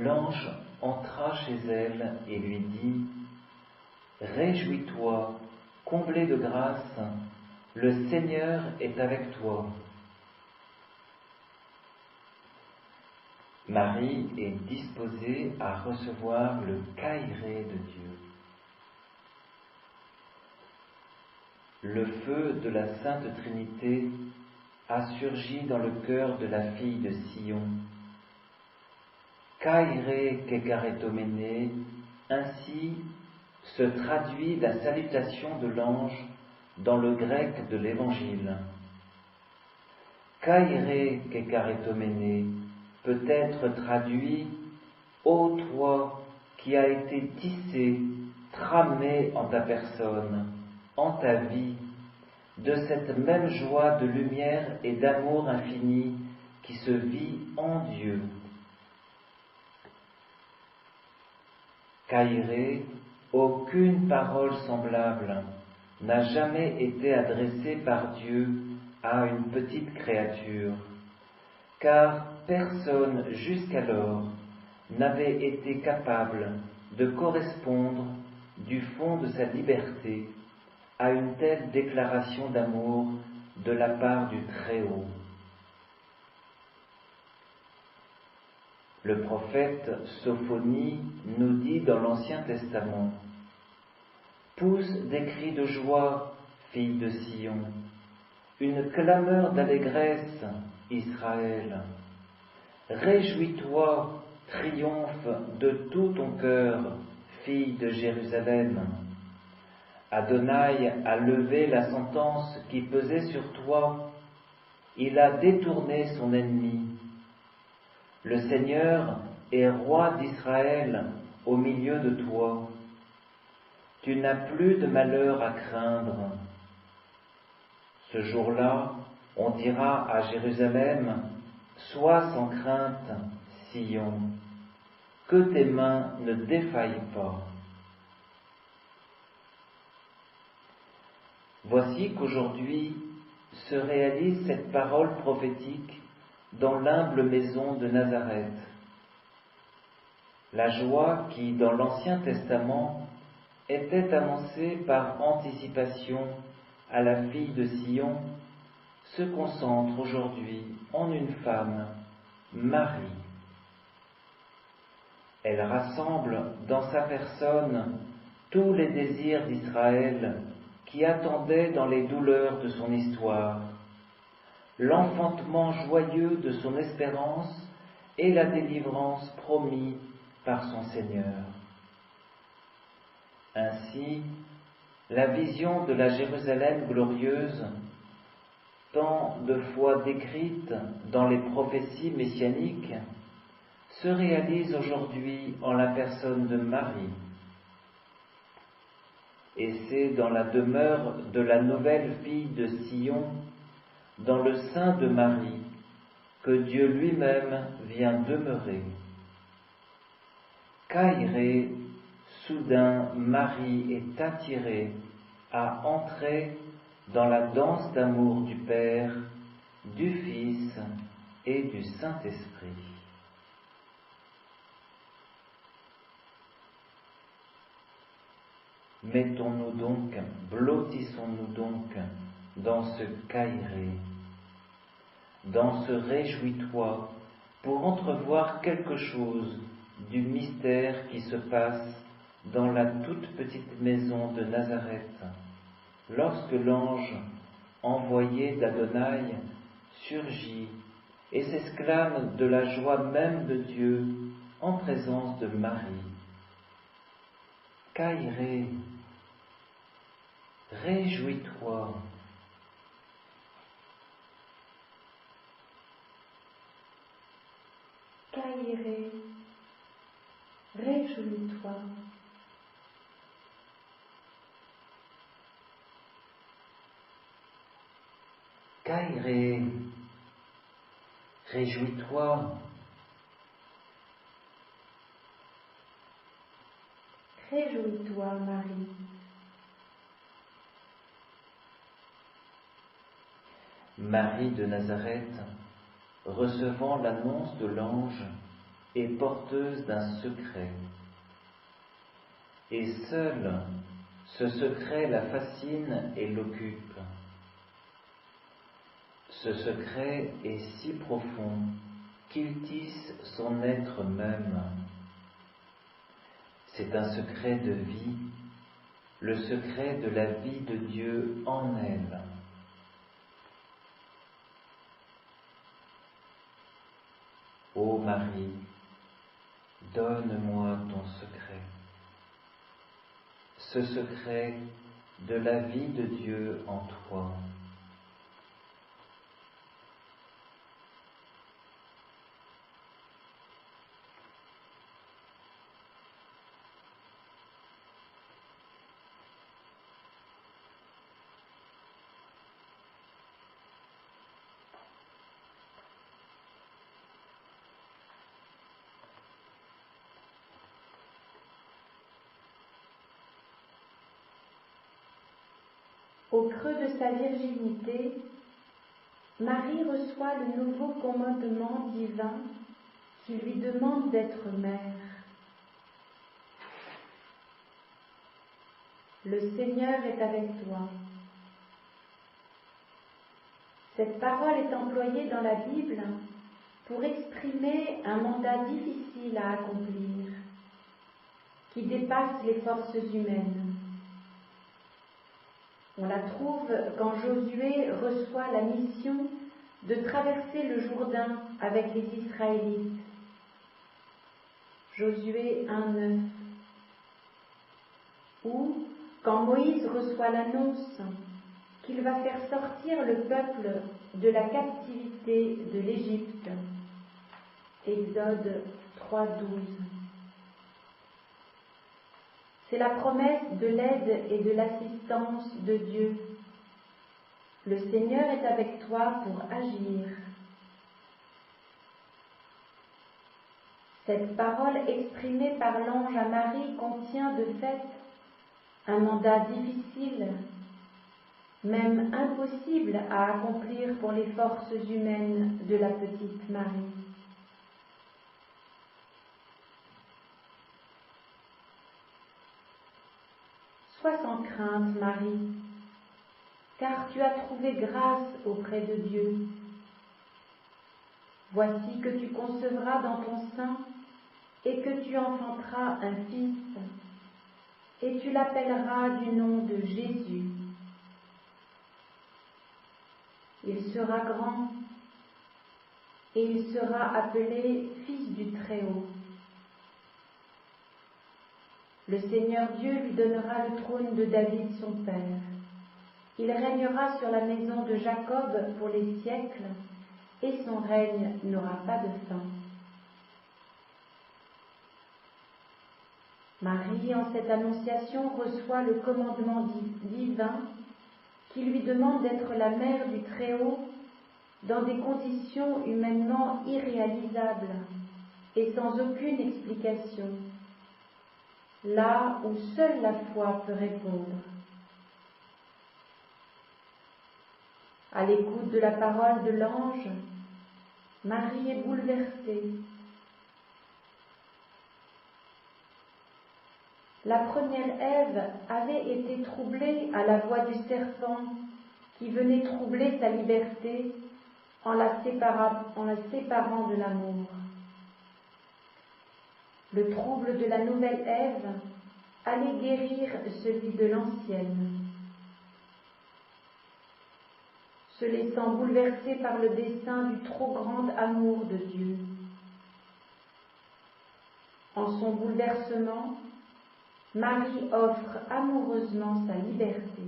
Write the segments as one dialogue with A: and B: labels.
A: l'ange entra chez elle et lui dit : « Réjouis-toi, comblée de grâce, le Seigneur est avec toi. » Marie est disposée à recevoir le Kyrie de Dieu. Le feu de la Sainte Trinité a surgi dans le cœur de la fille de Sion. Kyrie kekaretomene, ainsi se traduit la salutation de l'ange dans le grec de l'Évangile. Kyrie kekaretomene peut être traduit « Ô toi qui as été tissé, tramé en ta personne, en ta vie, de cette même joie de lumière et d'amour infini qui se vit en Dieu. » Kyrie, aucune parole semblable n'a jamais été adressée par Dieu à une petite créature, car personne jusqu'alors n'avait été capable de correspondre du fond de sa liberté à une telle déclaration d'amour de la part du Très-Haut. Le prophète Sophonie nous dit dans l'Ancien Testament : « Pousse des cris de joie, fille de Sion, une clameur d'allégresse, Israël. Réjouis-toi, triomphe de tout ton cœur, fille de Jérusalem. Adonai a levé la sentence qui pesait sur toi, il a détourné son ennemi. Le Seigneur est roi d'Israël au milieu de toi. Tu n'as plus de malheur à craindre. Ce jour-là, on dira à Jérusalem : sois sans crainte, Sion, que tes mains ne défaillent pas. Voici qu'aujourd'hui se réalise cette parole prophétique dans l'humble maison de Nazareth. La joie qui, dans l'Ancien Testament, était annoncée par anticipation à la fille de Sion, se concentre aujourd'hui en une femme, Marie. Elle rassemble dans sa personne tous les désirs d'Israël qui attendaient dans les douleurs de son histoire, l'enfantement joyeux de son espérance et la délivrance promise par son Seigneur. Ainsi, la vision de la Jérusalem glorieuse, tant de fois décrite dans les prophéties messianiques, se réalise aujourd'hui en la personne de Marie. Et c'est dans la demeure de la nouvelle fille de Sion, dans le sein de Marie, que Dieu lui-même vient demeurer. Kyrie, soudain Marie est attirée à entrer dans la danse d'amour du Père, du Fils et du Saint-Esprit. Mettons-nous donc, blottissons-nous donc dans ce Kyrie, dans ce réjouis-toi, pour entrevoir quelque chose du mystère qui se passe dans la toute petite maison de Nazareth, lorsque l'ange envoyé d'Adonai surgit et s'exclame de la joie même de Dieu en présence de Marie. Kyrie, réjouis-toi.
B: Kyrie, réjouis-toi.
A: Kyrie, réjouis-toi.
B: Réjouis-toi, Marie.
A: Marie de Nazareth, recevant l'annonce de l'ange, est porteuse d'un secret. Et seul ce secret la fascine et l'occupe. Ce secret est si profond qu'il tisse son être même. C'est un secret de vie, le secret de la vie de Dieu en elle. Ô Marie, donne-moi ton secret, ce secret de la vie de Dieu en toi.
B: Au creux de sa virginité, Marie reçoit le nouveau commandement divin qui lui demande d'être mère. Le Seigneur est avec toi. Cette parole est employée dans la Bible pour exprimer un mandat difficile à accomplir, qui dépasse les forces humaines. On la trouve quand Josué reçoit la mission de traverser le Jourdain avec les Israélites. Josué 1:9. Ou quand Moïse reçoit l'annonce qu'il va faire sortir le peuple de la captivité de l'Égypte. Exode 3:12. C'est la promesse de l'aide et de l'assistance de Dieu. Le Seigneur est avec toi pour agir. Cette parole exprimée par l'ange à Marie contient de fait un mandat difficile, même impossible à accomplir pour les forces humaines de la petite Marie. Sois sans crainte, Marie, car tu as trouvé grâce auprès de Dieu. Voici que tu concevras dans ton sein et que tu enfanteras un fils, et tu l'appelleras du nom de Jésus. Il sera grand, et il sera appelé Fils du Très-Haut. Le Seigneur Dieu lui donnera le trône de David son père. Il régnera sur la maison de Jacob pour les siècles, et son règne n'aura pas de fin. Marie, en cette annonciation, reçoit le commandement divin qui lui demande d'être la mère du Très-Haut dans des conditions humainement irréalisables et sans aucune explication, là où seule la foi peut répondre. À l'écoute de la parole de l'ange, Marie est bouleversée. La première Ève avait été troublée à la voix du serpent qui venait troubler sa liberté en la séparant de l'amour. Le trouble de la nouvelle Ève allait guérir celui de l'ancienne. Se laissant bouleverser par le dessein du trop grand amour de Dieu. En son bouleversement, Marie offre amoureusement sa liberté.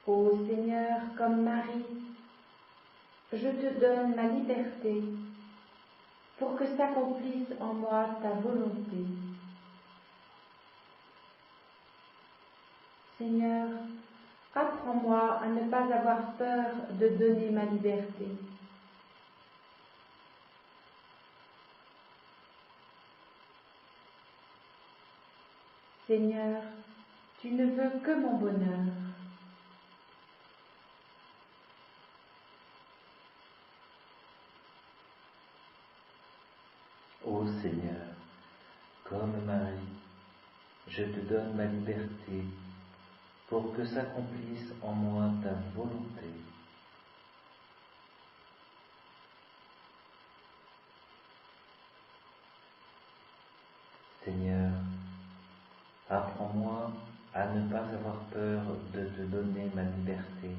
B: Ô Seigneur, comme Marie, je te donne ma liberté pour que s'accomplisse en moi ta volonté. Seigneur, apprends-moi à ne pas avoir peur de donner ma liberté. Seigneur, tu ne veux que mon bonheur.
A: Ô Seigneur, comme Marie, je te donne ma liberté pour que s'accomplisse en moi ta volonté. Seigneur, apprends-moi à ne pas avoir peur de te donner ma liberté.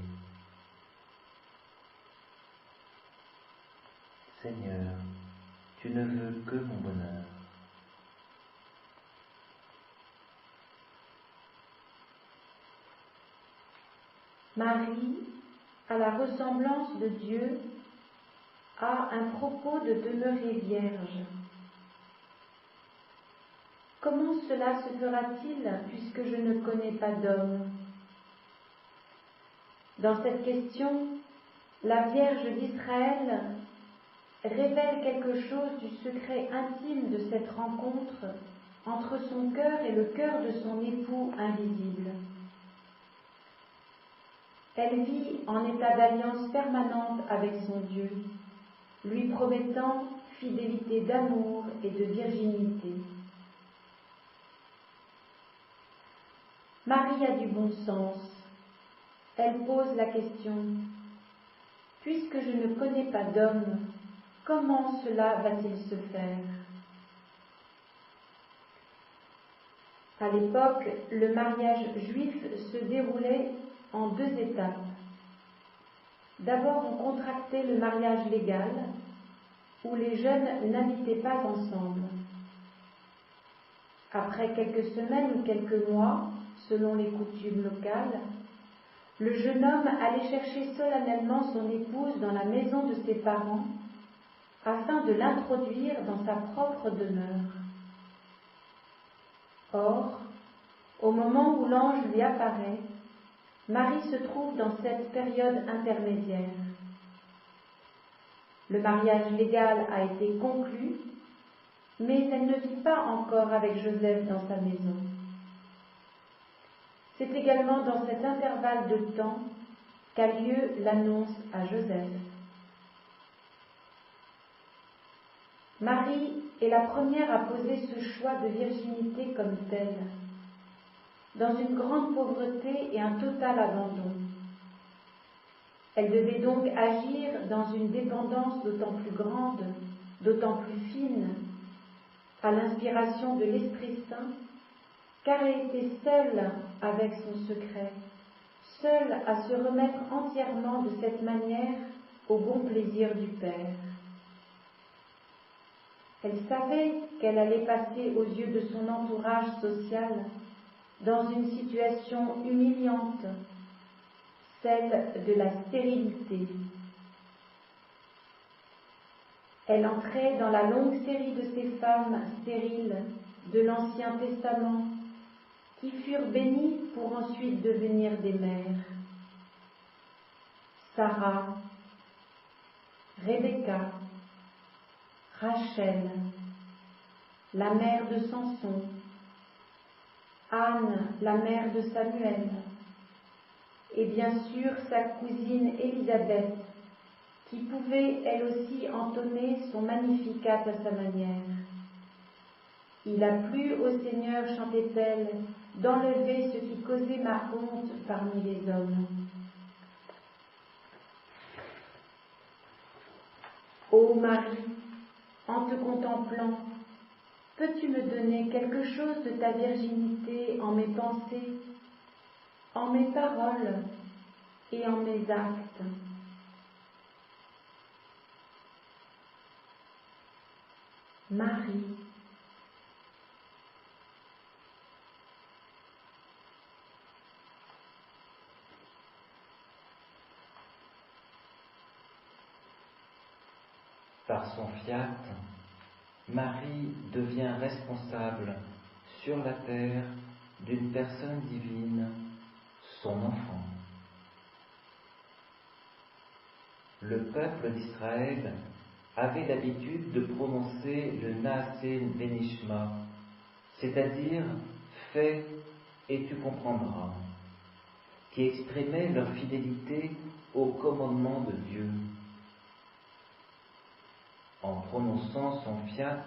A: Seigneur, tu ne veux que mon bonheur.
B: Marie, à la ressemblance de Dieu, a un propos de demeurer vierge. Comment cela se fera-t-il puisque je ne connais pas d'homme? Dans cette question, la Vierge d'Israël révèle quelque chose du secret intime de cette rencontre entre son cœur et le cœur de son époux invisible. Elle vit en état d'alliance permanente avec son Dieu, lui promettant fidélité d'amour et de virginité. Marie a du bon sens. Elle pose la question: puisque je ne connais pas d'homme, comment cela va-t-il se faire? À l'époque, le mariage juif se déroulait en 2 étapes. D'abord, on contractait le mariage légal, où les jeunes n'habitaient pas ensemble. Après quelques semaines ou quelques mois, selon les coutumes locales, le jeune homme allait chercher solennellement son épouse dans la maison de ses parents afin de l'introduire dans sa propre demeure. Or, au moment où l'ange lui apparaît, Marie se trouve dans cette période intermédiaire. Le mariage légal a été conclu, mais elle ne vit pas encore avec Joseph dans sa maison. C'est également dans cet intervalle de temps qu'a lieu l'annonce à Joseph. Marie est la première à poser ce choix de virginité comme tel, dans une grande pauvreté et un total abandon. Elle devait donc agir dans une dépendance d'autant plus grande, d'autant plus fine, à l'inspiration de l'Esprit Saint, car elle était seule avec son secret, seule à se remettre entièrement de cette manière au bon plaisir du Père. Elle savait qu'elle allait passer aux yeux de son entourage social dans une situation humiliante, celle de la stérilité. Elle entrait dans la longue série de ces femmes stériles de l'Ancien Testament qui furent bénies pour ensuite devenir des mères. Sarah, Rebecca, Rachel, la mère de Samson, Anne, la mère de Samuel, et bien sûr sa cousine Élisabeth, qui pouvait elle aussi entonner son Magnificat à sa manière. Il a plu au Seigneur, chantait-elle, d'enlever ce qui causait ma honte parmi les hommes. Ô Marie, en te contemplant, peux-tu me donner quelque chose de ta virginité en mes pensées, en mes paroles et en mes actes? Marie,
A: par son fiat, Marie devient responsable sur la terre d'une personne divine, son enfant. Le peuple d'Israël avait l'habitude de prononcer le Naaseh Benishma, c'est-à-dire « fais et tu comprendras », qui exprimait leur fidélité au commandement de Dieu. En prononçant son fiat,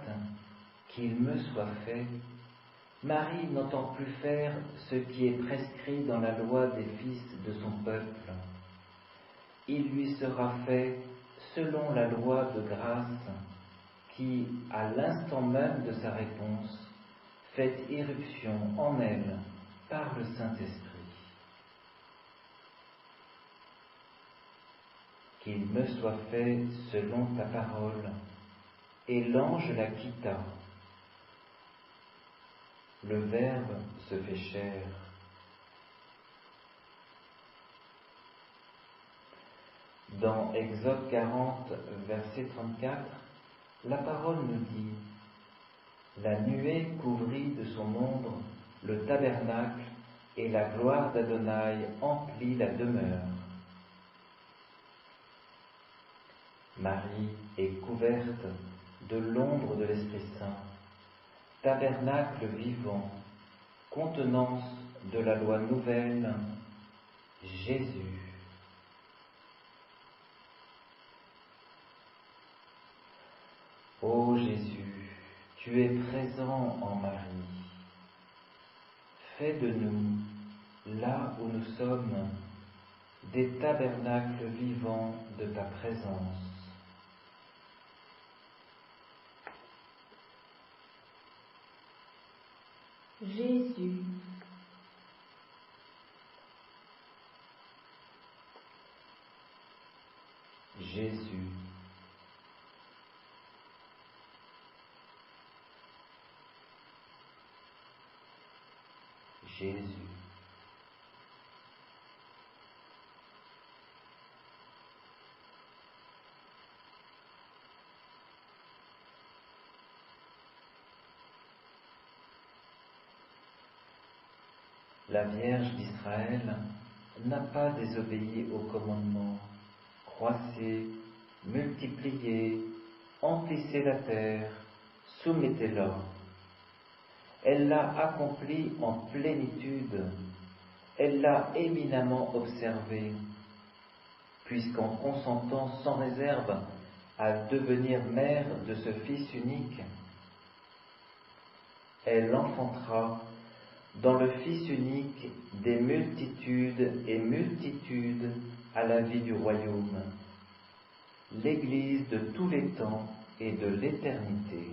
A: qu'il me soit fait. Marie n'entend plus faire ce qui est prescrit dans la loi des fils de son peuple. Il lui sera fait selon la loi de grâce qui, à l'instant même de sa réponse, fait irruption en elle par le Saint-Esprit. Qu'il me soit fait selon ta parole. Et l'ange la quitta. Le Verbe se fait chair. Dans Exode 40, verset 34, la parole nous dit « La nuée couvrit de son ombre le tabernacle et la gloire d'Adonai emplit la demeure. » Marie est couverte de l'ombre de l'Esprit Saint, tabernacle vivant, contenance de la loi nouvelle, Jésus. Ô Jésus, tu es présent en Marie. Fais de nous, là où nous sommes, des tabernacles vivants de ta présence.
B: Jésus.
A: Jésus. Jésus. La Vierge d'Israël n'a pas désobéi au commandement. Croissez, multipliez, emplissez la terre, soumettez-la. Elle l'a accompli en plénitude, elle l'a éminemment observé, puisqu'en consentant sans réserve à devenir mère de ce Fils unique, elle enfantera dans le Fils unique des multitudes et multitudes à la vie du royaume, l'Église de tous les temps et de l'éternité.